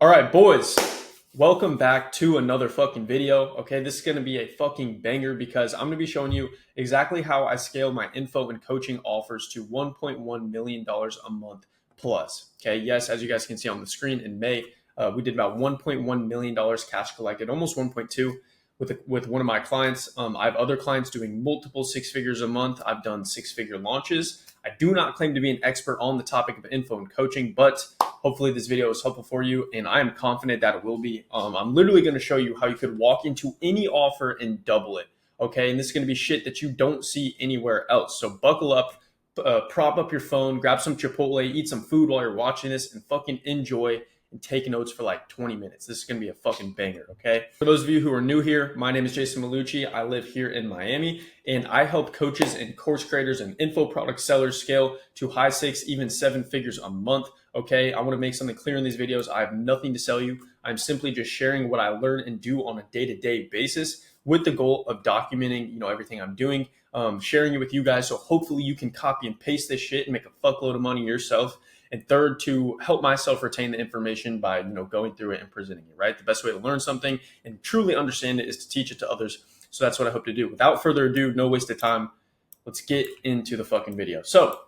All right, boys, welcome back to another fucking video. Okay, this is going to be a fucking banger because I'm going to be showing you exactly how I scale my info and coaching offers to $1.1 million a month plus. Okay, yes, as you guys can see on the screen in May, we did about $1.1 million cash collected, almost 1.2 with one of my clients. I have other clients doing multiple six figures a month. I've done six-figure launches. I do not claim to be an expert on the topic of info and coaching, but hopefully this video is helpful for you, and I am confident that it will be. I'm literally going to show you how you could walk into any offer and double it, okay? And this is going to be shit that you don't see anywhere else. So buckle up, prop up your phone, grab some Chipotle, eat some food while you're watching this, and fucking enjoy and take notes for like 20 minutes. This is going to be a fucking banger, okay? For those of you who are new here, my name is Jason Malucci. I live here in Miami, and I help coaches and course creators and info product sellers scale to high six, even seven figures a month, okay? I want to make something clear in these videos. I have nothing to sell you. I'm simply just sharing what I learn and do on a day-to-day basis with the goal of documenting, everything I'm doing, sharing it with you guys. So hopefully you can copy and paste this shit and make a fuckload of money yourself. And third, to help myself retain the information by, going through it and presenting it, right? The best way to learn something and truly understand it is to teach it to others. So that's what I hope to do. Without further ado, no waste of time. Let's get into the fucking video. So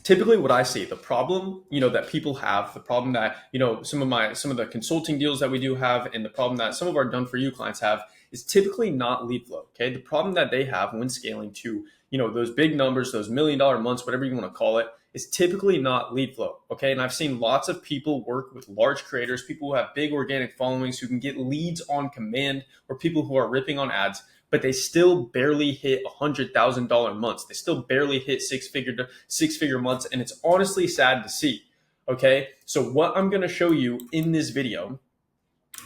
typically what I see, the problem, that people have, the problem that, some of the consulting deals that we do have, and the problem that some of our done for you clients have is typically not lead flow. Okay. The problem that they have when scaling to, those big numbers, those $1 million months, whatever you want to call it, is typically not lead flow. Okay. And I've seen lots of people work with large creators, people who have big organic followings who can get leads on command, or people who are ripping on ads, but they still barely hit $100,000 months. They still barely hit six figure months. And it's honestly sad to see. Okay. So what I'm going to show you in this video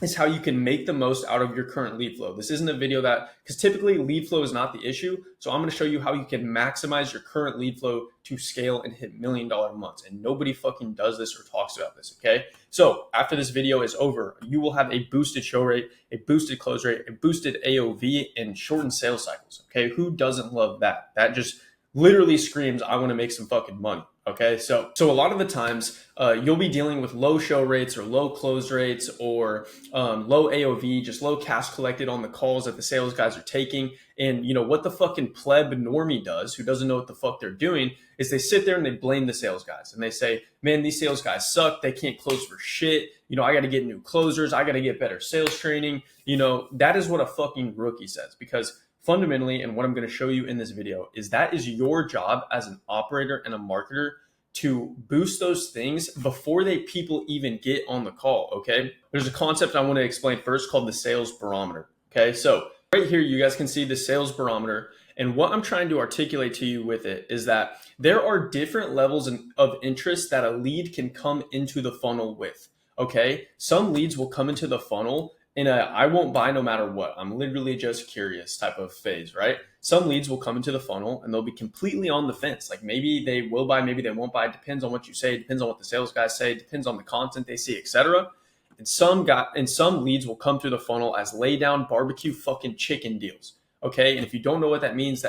is how you can make the most out of your current lead flow. This isn't a video because typically lead flow is not the issue. So I'm going to show you how you can maximize your current lead flow to scale and hit $1 million months. And nobody fucking does this or talks about this. Okay. So after this video is over, you will have a boosted show rate, a boosted close rate, a boosted AOV, and shortened sales cycles. Okay. Who doesn't love that? That just literally screams, I want to make some fucking money. Okay, so a lot of the times you'll be dealing with low show rates or low close rates or low AOV, just low cash collected on the calls that the sales guys are taking. And what the fucking pleb normie does, who doesn't know what the fuck they're doing, is they sit there and they blame the sales guys. And they say, man, these sales guys suck. They can't close for shit. I got to get new closers. I got to get better sales training. That is what a fucking rookie says, because fundamentally, and what I'm going to show you in this video, is that is your job as an operator and a marketer to boost those things before people even get on the call, okay? There's a concept I want to explain first called the Sales Barometer, okay? So right here, you guys can see the Sales Barometer, and what I'm trying to articulate to you with it is that there are different levels of interest that a lead can come into the funnel with, okay? Some leads will come into the funnel in a I won't buy no matter what, I'm literally just curious type of phase, right? Some leads will come into the funnel and they'll be completely on the fence. Like maybe they will buy, maybe they won't buy. It depends on what you say, it depends on what the sales guys say, it depends on the content they see, etc. And some leads will come through the funnel as lay down barbecue fucking chicken deals. Okay. And if you don't know what that means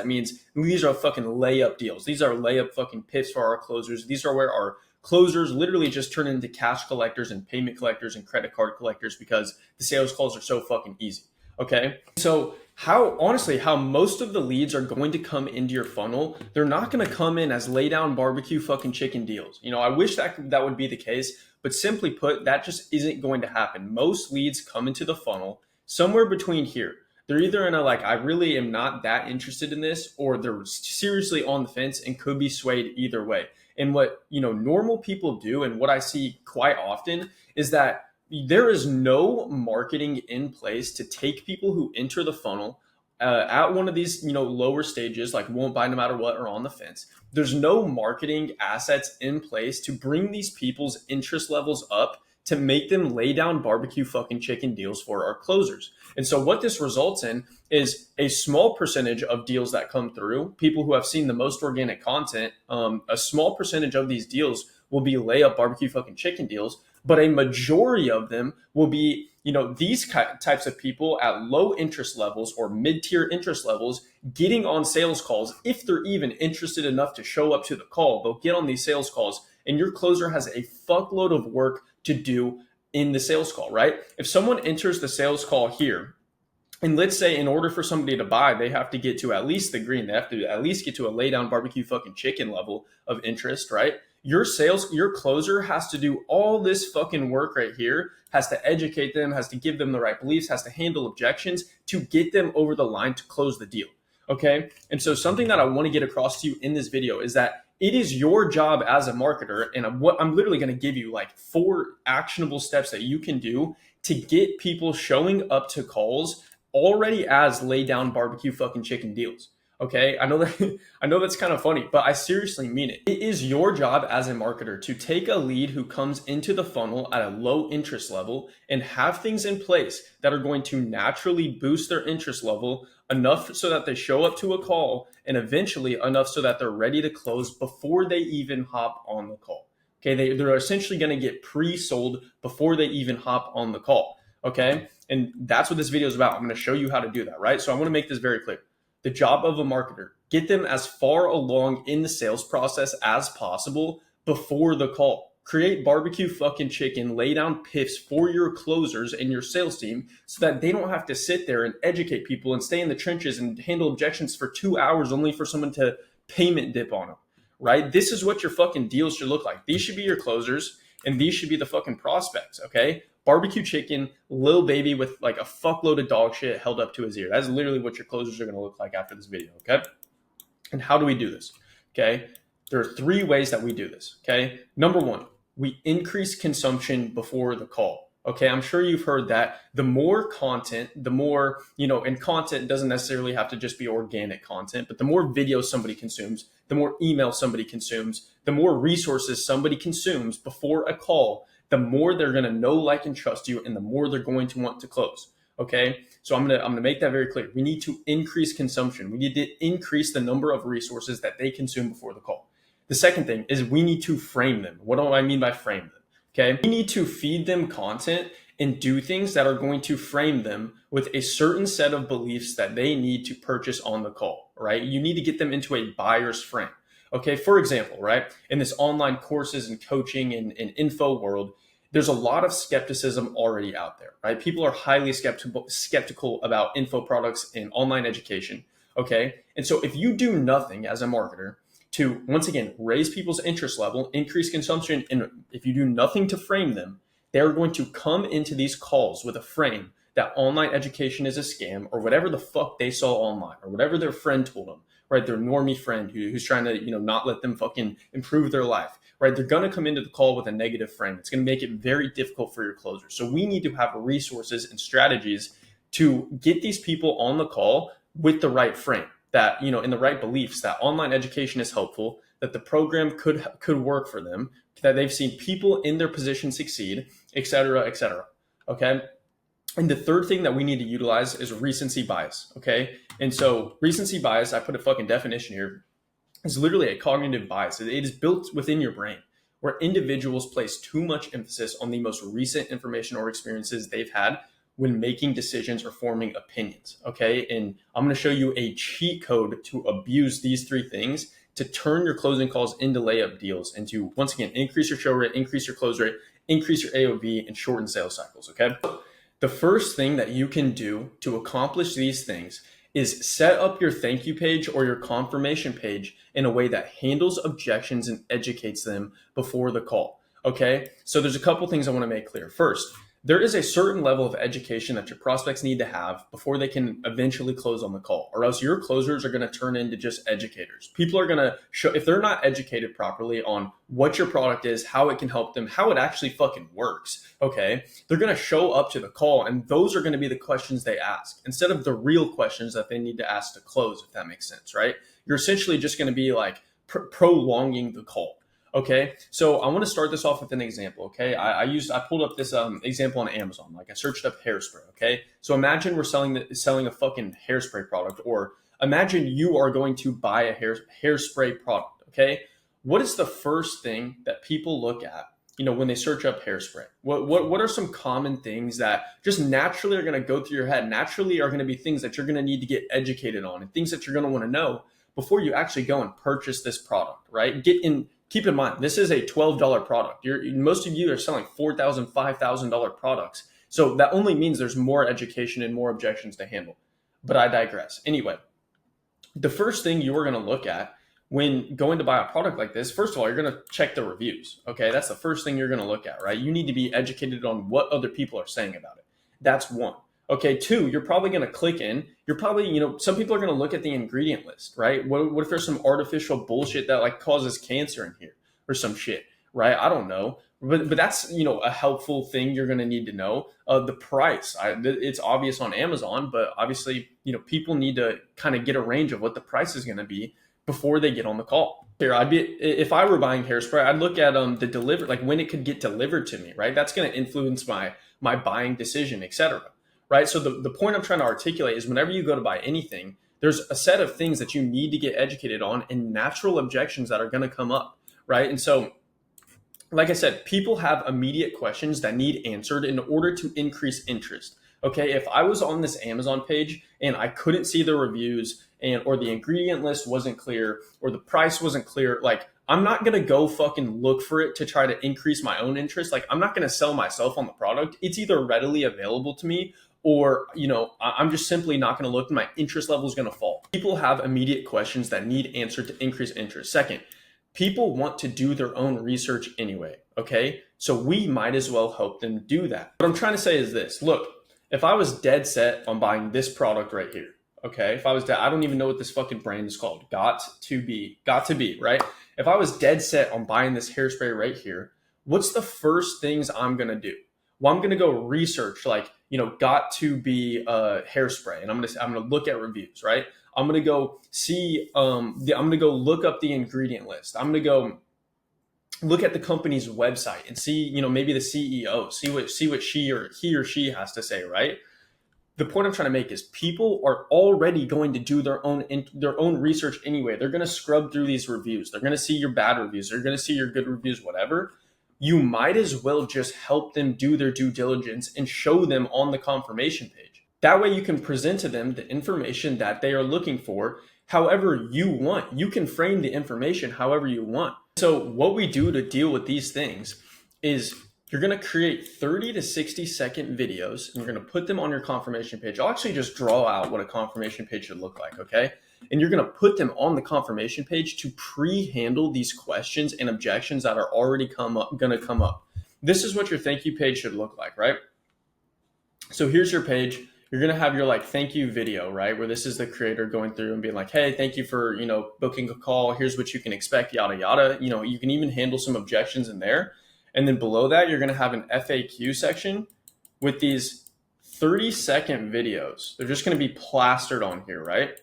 these are fucking layup deals. These are layup fucking pips for our closers. These are where our closers literally just turn into cash collectors and payment collectors and credit card collectors because the sales calls are so fucking easy. Okay. So how most of the leads are going to come into your funnel, they're not going to come in as lay down barbecue fucking chicken deals. I wish that would be the case, but simply put, that just isn't going to happen. Most leads come into the funnel somewhere between here. They're either in a I really am not that interested in this, or they're seriously on the fence and could be swayed either way. And what, normal people do, and what I see quite often, is that there is no marketing in place to take people who enter the funnel at one of these, lower stages, like won't buy no matter what, or on the fence. There's no marketing assets in place to bring these people's interest levels up to make them lay down barbecue fucking chicken deals for our closers. And so what this results in is a small percentage of deals that come through, people who have seen the most organic content, a small percentage of these deals will be layup barbecue fucking chicken deals, but a majority of them will be, these types of people at low interest levels or mid-tier interest levels getting on sales calls. If they're even interested enough to show up to the call, they'll get on these sales calls, and your closer has a fuckload of work to do in the sales call, right? If someone enters the sales call here, and let's say in order for somebody to buy, they have to get to at least the green. They have to at least get to a lay down barbecue fucking chicken level of interest, right? Your closer has to do all this fucking work right here, has to educate them, has to give them the right beliefs, has to handle objections to get them over the line to close the deal. Okay. And so something that I want to get across to you in this video is that it is your job as a marketer. And I'm literally going to give you like 4 actionable steps that you can do to get people showing up to calls already as lay down barbecue fucking chicken deals. Okay, I know that's kind of funny, but I seriously mean it. It is your job as a marketer to take a lead who comes into the funnel at a low interest level and have things in place that are going to naturally boost their interest level enough so that they show up to a call, and eventually enough so that they're ready to close before they even hop on the call. Okay, they're essentially going to get pre-sold before they even hop on the call. Okay, and that's what this video is about. I'm going to show you how to do that, right? So I want to make this very clear. The job of a marketer, get them as far along in the sales process as possible before the call. Create barbecue fucking chicken, lay down piffs for your closers and your sales team so that they don't have to sit there and educate people and stay in the trenches and handle objections for 2 hours only for someone to payment dip on them, right? This is what your fucking deals should look like. These should be your closers and these should be the fucking prospects, okay? Barbecue chicken, little baby with like a fuckload of dog shit held up to his ear. That's literally what your closers are going to look like after this video, okay? And how do we do this? Okay, there are 3 ways that we do this, okay? Number 1, we increase consumption before the call. Okay, I'm sure you've heard that the more content, the more, and content doesn't necessarily have to just be organic content, but the more videos somebody consumes, the more email somebody consumes, the more resources somebody consumes before a call, the more they're going to know, like, and trust you, and the more they're going to want to close. Okay, so I'm gonna make that very clear. We need to increase consumption. We need to increase the number of resources that they consume before the call. The second thing is we need to frame them. What do I mean by frame them? Okay, we need to feed them content and do things that are going to frame them with a certain set of beliefs that they need to purchase on the call, right? You need to get them into a buyer's frame. Okay, for example, right, in this online courses and coaching and info world, there's a lot of skepticism already out there, right? People are highly skeptical about info products and online education, okay? And so if you do nothing as a marketer to, once again, raise people's interest level, increase consumption, and if you do nothing to frame them, they're going to come into these calls with a frame that online education is a scam or whatever the fuck they saw online or whatever their friend told them, right? Their normie friend who's trying to, not let them fucking improve their life, right? They're going to come into the call with a negative frame. It's going to make it very difficult for your closers. So we need to have resources and strategies to get these people on the call with the right frame, that, in the right beliefs, that online education is helpful, that the program could work for them, that they've seen people in their position succeed, et cetera, et cetera. Okay. And the third thing that we need to utilize is recency bias. Okay. And so recency bias, I put a fucking definition here, is literally a cognitive bias. It is built within your brain where individuals place too much emphasis on the most recent information or experiences they've had when making decisions or forming opinions. Okay. And I'm going to show you a cheat code to abuse these 3 things to turn your closing calls into layup deals and to, once again, increase your show rate, increase your close rate, increase your AOV, and shorten sales cycles. Okay. The first thing that you can do to accomplish these things is set up your thank you page or your confirmation page in a way that handles objections and educates them before the call. Okay, so there's a couple things I want to make clear. First, there is a certain level of education that your prospects need to have before they can eventually close on the call, or else your closers are going to turn into just educators. People are going to show, if they're not educated properly on what your product is, how it can help them, how it actually fucking works, okay, they're going to show up to the call, and those are going to be the questions they ask instead of the real questions that they need to ask to close, if that makes sense, right? You're essentially just going to be like prolonging the call. Okay, so I want to start this off with an example. Okay, I pulled up this example on Amazon. Like I searched up hairspray. Okay, so imagine we're selling a fucking hairspray product, or imagine you are going to buy a hairspray product. Okay, what is the first thing that people look at? When they search up hairspray, what are some common things that just naturally are going to go through your head? Naturally are going to be things that you're going to need to get educated on, and things that you're going to want to know before you actually go and purchase this product. Right? Keep in mind, this is a $12 product. Most of you are selling $4,000, $5,000 products. So that only means there's more education and more objections to handle. But I digress. Anyway, the first thing you are going to look at when going to buy a product like this, first of all, you're going to check the reviews. Okay. That's the first thing you're going to look at, right? You need to be educated on what other people are saying about it. That's one. Okay. Two, you're probably going to click in. You're probably, some people are going to look at the ingredient list, right? What if there's some artificial bullshit that like causes cancer in here or some shit, right? I don't know. But that's, a helpful thing you're going to need to know. The price, it's obvious on Amazon, but obviously, people need to kind of get a range of what the price is going to be before they get on the call. Here, if I were buying hairspray, I'd look at the deliver, like when it could get delivered to me, right? That's going to influence my buying decision, etc. Right? So the point I'm trying to articulate is whenever you go to buy anything, there's a set of things that you need to get educated on and natural objections that are going to come up, right? And so like I said, people have immediate questions that need answered in order to increase interest. Okay, if I was on this Amazon page and I couldn't see the reviews or the ingredient list wasn't clear or the price wasn't clear, like I'm not going to go fucking look for it to try to increase my own interest. Like I'm not going to sell myself on the product. It's either readily available to me or, I'm just simply not going to look and my interest level is going to fall. People have immediate questions that need answered to increase interest. Second, people want to do their own research anyway, okay? So we might as well help them do that. What I'm trying to say is this. Look, if I was dead set on buying this product right here, okay? If I was I don't even know what this fucking brand is called. Got to be, right? If I was dead set on buying this hairspray right here, what's the first things I'm going to do? Well, I'm going to go research like, got to be hairspray, and I'm going to look at reviews, right? I'm going to go see, I'm going to go look up the ingredient list. I'm going to go look at the company's website and see, maybe the CEO, see what he or she has to say, right? The point I'm trying to make is people are already going to do their own research anyway. They're going to scrub through these reviews. They're going to see your bad reviews. They're going to see your good reviews, whatever. You might as well just help them do their due diligence and show them on the confirmation page. That way you can present to them the information that they are looking for however you want. You can frame the information however you want. So what we do to deal with these things is you're going to create 30 to 60 second videos and you're going to put them on your confirmation page. I'll actually just draw out what a confirmation page should look like, okay? And you're going to put them on the confirmation page to pre-handle these questions and objections that are already going to come up. This is what your thank you page should look like, right? So here's your page. You're going to have your like thank you video, right? Where this is the creator going through and being like, hey, thank you for, booking a call. Here's what you can expect, yada, yada. You can even handle some objections in there. And then below that, you're going to have an FAQ section with these 30-second videos. They're just going to be plastered on here, right?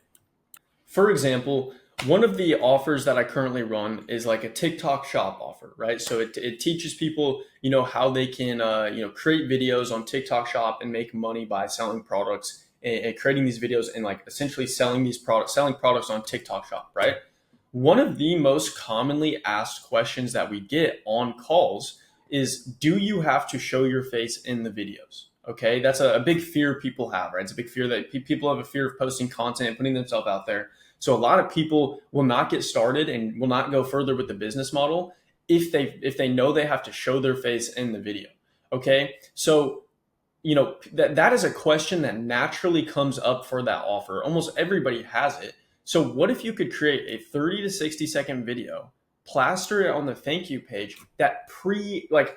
For example, one of the offers that I currently run is like a TikTok shop offer, right? So it teaches people, how they can, create videos on TikTok shop and make money by selling products and creating these videos and like essentially selling products on TikTok shop, right? One of the most commonly asked questions that we get on calls is, do you have to show your face in the videos? Okay, that's a big fear people have, right? It's a big fear that people have a fear of posting content and putting themselves out there. So a lot of people will not get started and will not go further with the business model if they know they have to show their face in the video. Okay, so that is a question that naturally comes up for that offer. Almost everybody has it. So what if you could create a 30 to 60 second video, plaster it on the thank you page that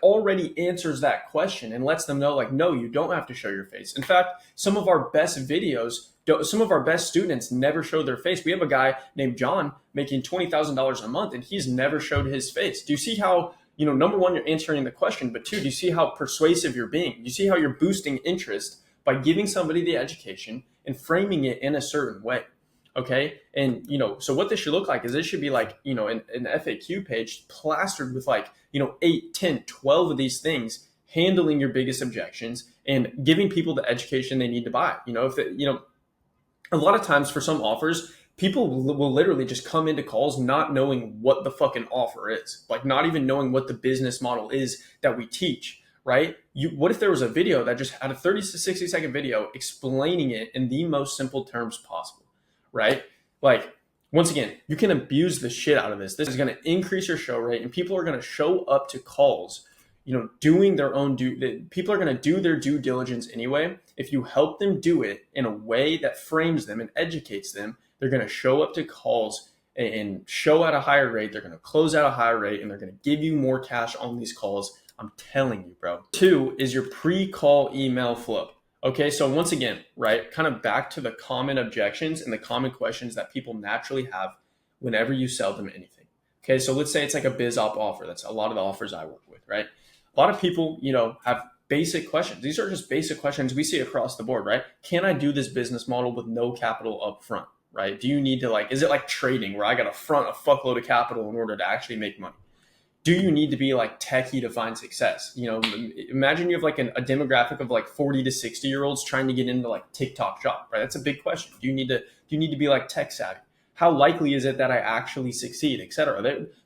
already answers that question and lets them know like, no, you don't have to show your face. In fact, some of our best students never show their face. We have a guy named John making $20,000 a month and he's never showed his face. Do you see how, number one, you're answering the question, but two, do you see how persuasive you're being? Do you see how you're boosting interest by giving somebody the education and framing it in a certain way? Okay. And, so what this should look like is it should be like, an FAQ page plastered with 8, 10, 12 of these things, handling your biggest objections and giving people the education they need to buy. A lot of times for some offers, people will literally just come into calls not knowing what the fucking offer is, like not even knowing what the business model is that we teach, right? What if there was a video that just had a 30 to 60 second video explaining it in the most simple terms possible? Right? Like Once again, you can abuse the shit out of this. This is going to increase your show rate, and people are going to show up to calls, doing their own people are going to do their due diligence anyway. If you help them do it in a way that frames them and educates them, they're going to show up to calls and show at a higher rate. They're going to close at a higher rate, and they're going to give you more cash on these calls. I'm telling you, bro. 2 is your pre-call email flow. Okay, so once again, right, kind of back to the common objections and the common questions that people naturally have whenever you sell them anything. Okay, so let's say it's like a biz op offer. That's a lot of the offers I work with, right? A lot of people, have basic questions. These are just basic questions we see across the board, right? Can I do this business model with no capital up front, right? Do you need to is it like trading where I got to front a fuckload of capital in order to actually make money? Do you need to be like techie to find success? Imagine you have like a demographic of like 40 to 60-year-olds trying to get into like TikTok shop, right? That's a big question. Do you need to be like tech savvy? How likely is it that I actually succeed, et cetera?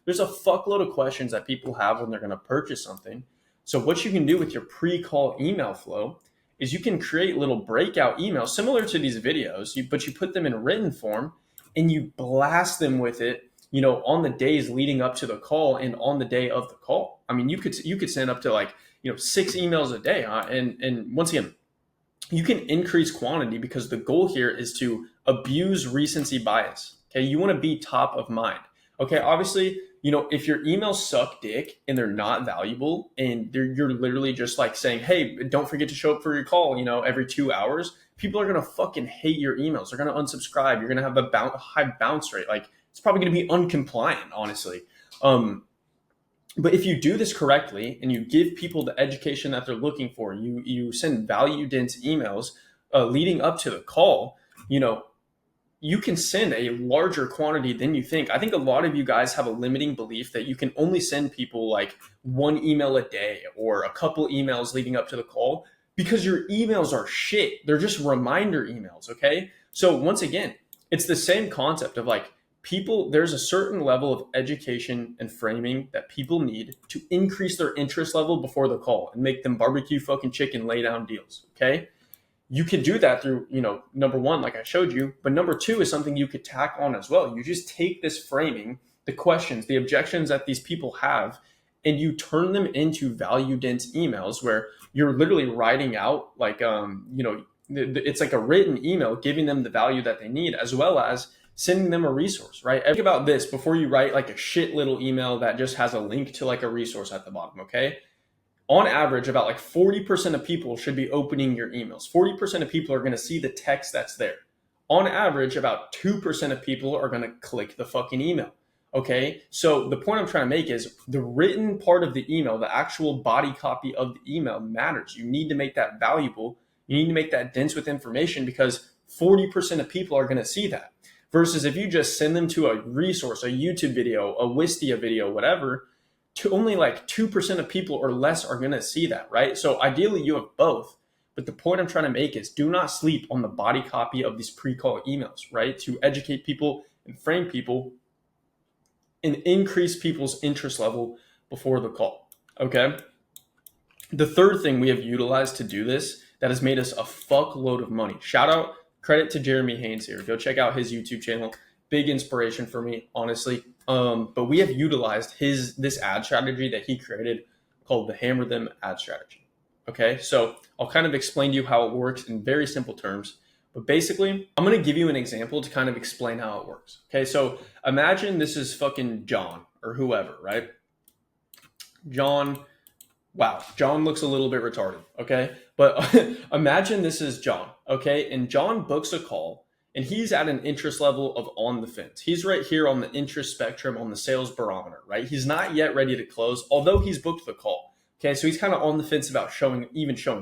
There's a fuckload of questions that people have when they're going to purchase something. So what you can do with your pre-call email flow is you can create little breakout emails similar to these videos, but you put them in written form and you blast them with it, on the days leading up to the call and on the day of the call. I mean, you could send up to 6 emails a day. And once again, you can increase quantity because the goal here is to abuse recency bias. Okay. You want to be top of mind. Okay. Obviously, if your emails suck dick and they're not valuable and you're literally just like saying, hey, don't forget to show up for your call, every 2 hours, people are going to fucking hate your emails. They're going to unsubscribe. You're going to have a high bounce rate. It's probably going to be uncompliant, honestly. But if you do this correctly and you give people the education that they're looking for, you send value dense emails leading up to the call, you can send a larger quantity than you think. I think a lot of you guys have a limiting belief that you can only send people like 1 email a day or a couple emails leading up to the call because your emails are shit. They're just reminder emails. Okay. So once again, it's the same concept of there's a certain level of education and framing that people need to increase their interest level before the call and make them barbecue fucking chicken lay down deals. Okay. You can do that through, number 1, like I showed you, but number 2 is something you could tack on as well. You just take this framing, the questions, the objections that these people have, and you turn them into value dense emails where you're literally writing out it's like a written email, giving them the value that they need, as well as sending them a resource, right? Think about this before you write like a shit little email that just has a link to like a resource at the bottom, okay? On average, about 40% of people should be opening your emails. 40% of people are going to see the text that's there. On average, about 2% of people are going to click the fucking email, okay? So the point I'm trying to make is the written part of the email, the actual body copy of the email matters. You need to make that valuable. You need to make that dense with information because 40% of people are going to see that. Versus if you just send them to a resource, a YouTube video, a Wistia video, whatever, to only 2% of people or less are going to see that, right? So ideally you have both. But the point I'm trying to make is do not sleep on the body copy of these pre-call emails, right? To educate people and frame people and increase people's interest level before the call, okay? The third thing we have utilized to do this that has made us a fuckload of money. Credit to Jeremy Haynes here. Go check out his YouTube channel. Big inspiration for me, honestly. But we have utilized this ad strategy that he created called the Hammer Them ad strategy. Okay, so I'll kind of explain to you how it works in very simple terms. But basically, I'm going to give you an example to kind of explain how it works. Okay, so imagine this is fucking John or whoever, right? John looks a little bit retarded, okay? But imagine this is John, okay? And John books a call and he's at an interest level of on the fence. He's right here on the interest spectrum on the sales barometer, right? He's not yet ready to close, although he's booked the call. Okay, so he's kind of on the fence about showing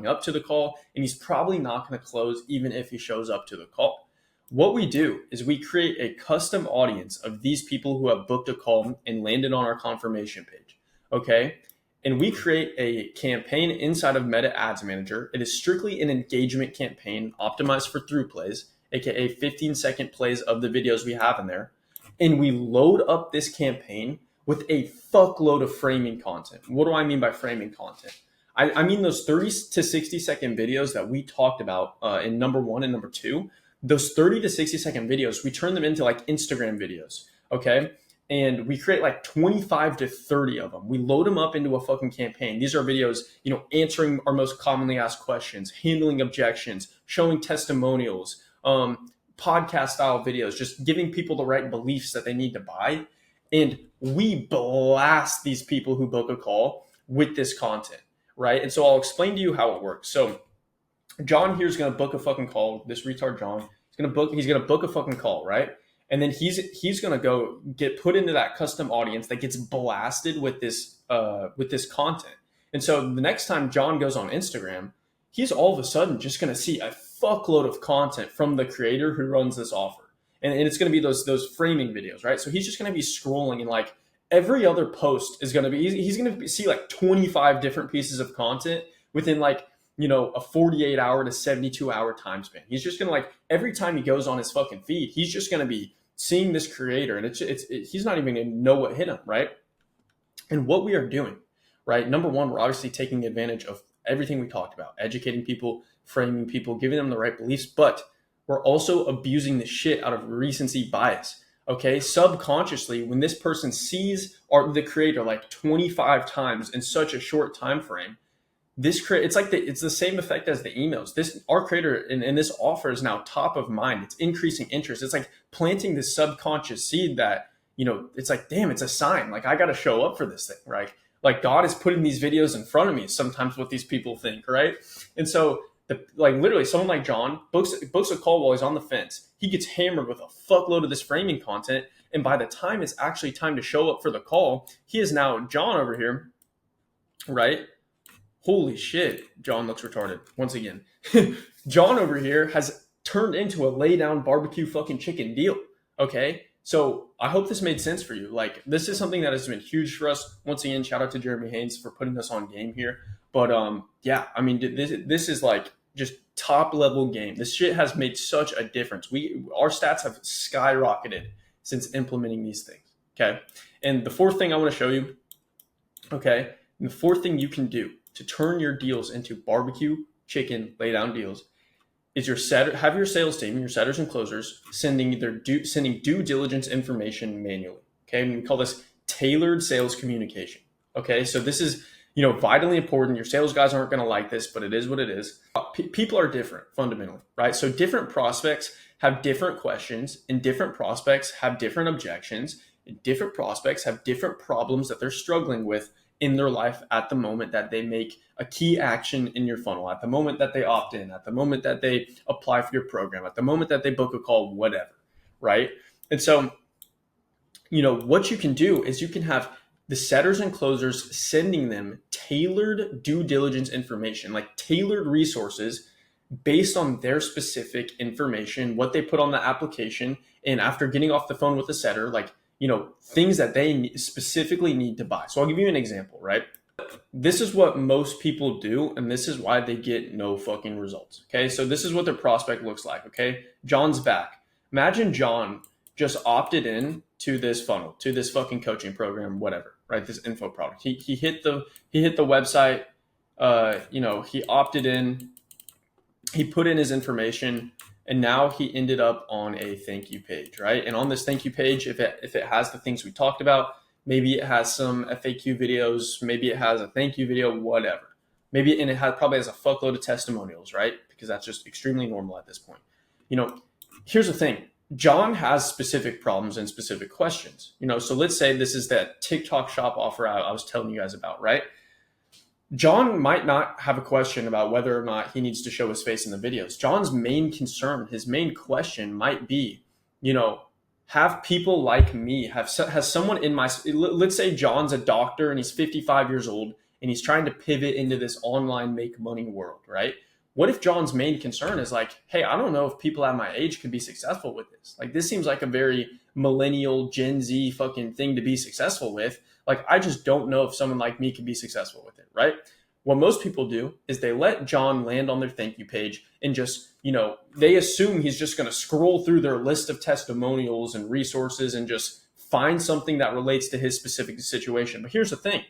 up to the call, and he's probably not going to close even if he shows up to the call. What we do is we create a custom audience of these people who have booked a call and landed on our confirmation page, okay? And we create a campaign inside of Meta Ads Manager. It is strictly an engagement campaign optimized for through plays, aka 15-second plays of the videos we have in there. And we load up this campaign with a fuckload of framing content. What do I mean by framing content? I mean those 30 to 60-second videos that we talked about in number 1 and number 2. those 30 to 60-second videos, we turn them into like Instagram videos. Okay. And we create like 25 to 30 of them. We load them up into a fucking campaign. These are videos, answering our most commonly asked questions, handling objections, showing testimonials, podcast style videos, just giving people the right beliefs that they need to buy. And we blast these people who book a call with this content, right? And so I'll explain to you how it works. So John here is going to book a fucking call. This retard John, he's going to book a fucking call, right? And then he's going to go get put into that custom audience that gets blasted with this content. And so the next time John goes on Instagram, he's all of a sudden just going to see a fuckload of content from the creator who runs this offer. And it's going to be those framing videos, right? So he's just going to be scrolling, and like every other post is going to be, he's going to see like 25 different pieces of content within like, a 48 hour to 72 hour time span. He's just going to, like, every time he goes on his fucking feed, he's just going to be seeing this creator, and he's not even going to know what hit him, right? And what we are doing, right? Number one, we're obviously taking advantage of everything we talked about, educating people, framing people, giving them the right beliefs, but we're also abusing the shit out of recency bias. Okay, subconsciously, when this person sees the creator like 25 times in such a short time frame, it's the same effect as the emails. Our creator and this offer is now top of mind. It's increasing interest. It's like planting this subconscious seed that, it's like, damn, it's a sign. Like, I got to show up for this thing, right? Like, God is putting these videos in front of me. Sometimes what these people think, right? And so literally someone like John books a call while he's on the fence. He gets hammered with a fuckload of this framing content. And by the time it's actually time to show up for the call, he is now John over here, right? Holy shit, John looks retarded once again. John over here has turned into a lay down barbecue fucking chicken deal. Okay. So I hope this made sense for you. Like, this is something that has been huge for us. Once again, shout out to Jeremy Haynes for putting us on game here. But yeah, I mean, this is like just top level game. This shit has made such a difference. Our stats have skyrocketed since implementing these things. Okay. And the fourth thing I want to show you, okay, and the fourth thing you can do to turn your deals into barbecue chicken lay down deals is have your sales team, your setters and closers, sending due diligence information manually. Okay, and we call this tailored sales communication. Okay, so this is vitally important. Your sales guys aren't going to like this, but it is what it is. People are different fundamentally, right? So different prospects have different questions, and different prospects have different objections, and different prospects have different problems that they're struggling with in their life at the moment that they make a key action in your funnel, at the moment that they opt in, at the moment that they apply for your program, at the moment that they book a call, whatever, right? And so, what you can do is you can have the setters and closers sending them tailored due diligence information, like tailored resources based on their specific information, what they put on the application, and after getting off the phone with the setter, like, things that they specifically need to buy. So I'll give you an example, right? This is what most people do, and this is why they get no fucking results. Okay, so this is what their prospect looks like. Okay, John's back. Imagine John just opted in to this funnel, to this fucking coaching program, whatever, right? This info product. He hit the website. He opted in. He put in his information. And now he ended up on a thank you page, right? And on this thank you page, if it has the things we talked about, maybe it has some FAQ videos, maybe it has a thank you video, whatever. And it probably has a fuckload of testimonials, right? Because that's just extremely normal at this point. Here's the thing. John has specific problems and specific questions. So let's say this is that TikTok shop offer I was telling you guys about, right? John might not have a question about whether or not he needs to show his face in the videos. John's main concern, his main question might be, have people like me, has someone in let's say John's a doctor and he's 55 years old and he's trying to pivot into this online make money world, right? What if John's main concern is like, hey, I don't know if people at my age could be successful with this. Like, this seems like a very millennial Gen Z fucking thing to be successful with. Like, I just don't know if someone like me can be successful with it, right? What most people do is they let John land on their thank you page and just, they assume he's just going to scroll through their list of testimonials and resources and just find something that relates to his specific situation. But here's the thing.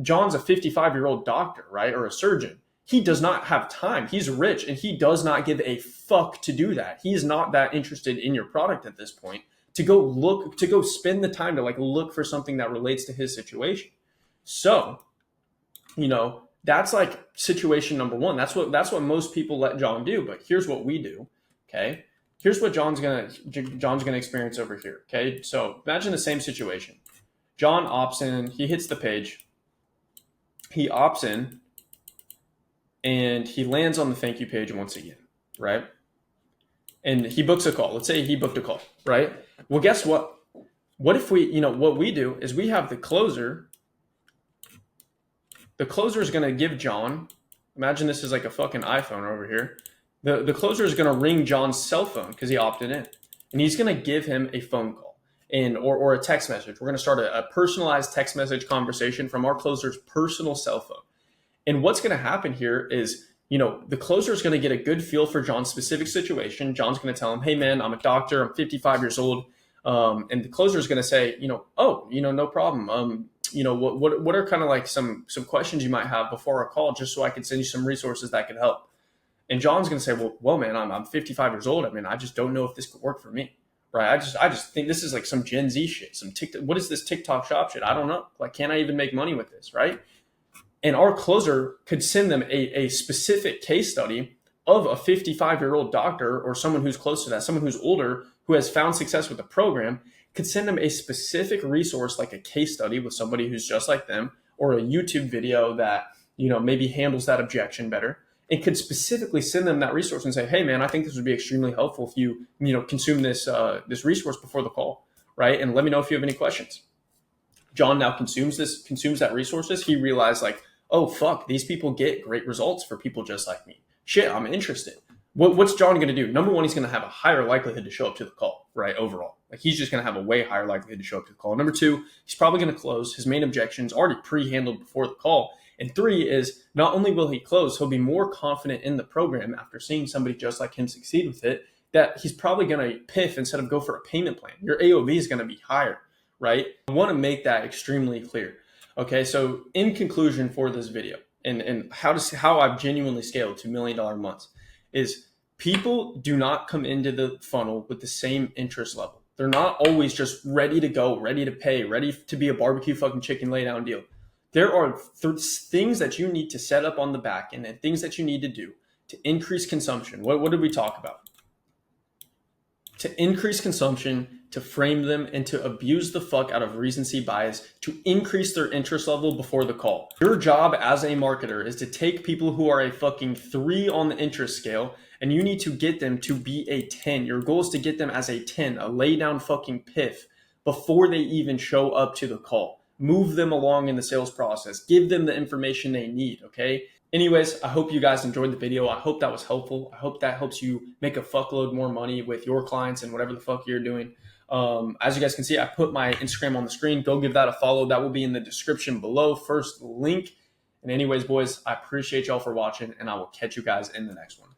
John's a 55-year-old doctor, right? Or a surgeon. He does not have time. He's rich and he does not give a fuck to do that. He's not that interested in your product at this point to go spend the time to like look for something that relates to his situation. So, that's like situation number one. That's what most people let John do. But here's what we do. Okay. Here's what John's gonna experience over here. Okay. So imagine the same situation. John opts in, he hits the page, he opts in, and he lands on the thank you page once again, right? And he books a call. Let's say he booked a call, right? Well, guess what? What if what we do is we have the closer. The closer is going to give John, imagine this is like a fucking iPhone over here. The closer is going to ring John's cell phone because he opted in. And he's going to give him a phone call or a text message. We're going to start a personalized text message conversation from our closer's personal cell phone. And what's going to happen here is, the closer is going to get a good feel for John's specific situation. John's going to tell him, hey, man, I'm a doctor. I'm 55 years old. And the closer is going to say, no problem. What are kind of like some questions you might have before our call, just so I can send you some resources that could help. And John's going to say, well, man, I'm 55 years old. I mean, I just don't know if this could work for me. Right. I just think this is like some Gen Z shit, some TikTok. What is this TikTok shop shit? I don't know. Like, can I even make money with this? Right. And our closer could send them a specific case study of a 55-year-old doctor or someone who's close to that, someone who's older, who has found success with the program, could send them a specific resource like a case study with somebody who's just like them, or a YouTube video that, maybe handles that objection better. It could specifically send them that resource and say, hey, man, I think this would be extremely helpful if you, consume this resource before the call, right? And let me know if you have any questions. John now consumes that resources. He realized like, oh, fuck, these people get great results for people just like me. Shit, I'm interested. What's John going to do? Number one, he's going to have a higher likelihood to show up to the call, right? Overall, like he's just going to have a way higher likelihood to show up to the call. Number two, he's probably going to close. His main objections already pre-handled before the call. And three is not only will he close, he'll be more confident in the program after seeing somebody just like him succeed with it, that he's probably going to piff instead of go for a payment plan. Your AOV is going to be higher, right? I want to make that extremely clear. Okay, so in conclusion for this video, and how I've genuinely scaled to $1 million months, is people do not come into the funnel with the same interest level. They're not always just ready to go, ready to pay, ready to be a barbecue fucking chicken lay down deal. There are things that you need to set up on the back end and things that you need to do to increase consumption. What did we talk about? To increase consumption, to frame them, and to abuse the fuck out of recency bias to increase their interest level before the call. Your job as a marketer is to take people who are a fucking 3 on the interest scale, and you need to get them to be a 10. Your goal is to get them as a 10, a lay down fucking piff before they even show up to the call. Move them along in the sales process. Give them the information they need, okay? Anyways, I hope you guys enjoyed the video. I hope that was helpful. I hope that helps you make a fuckload more money with your clients and whatever the fuck you're doing. As you guys can see, I put my Instagram on the screen. Go give that a follow. That will be in the description below. First link. And anyways, boys, I appreciate y'all for watching, and I will catch you guys in the next one.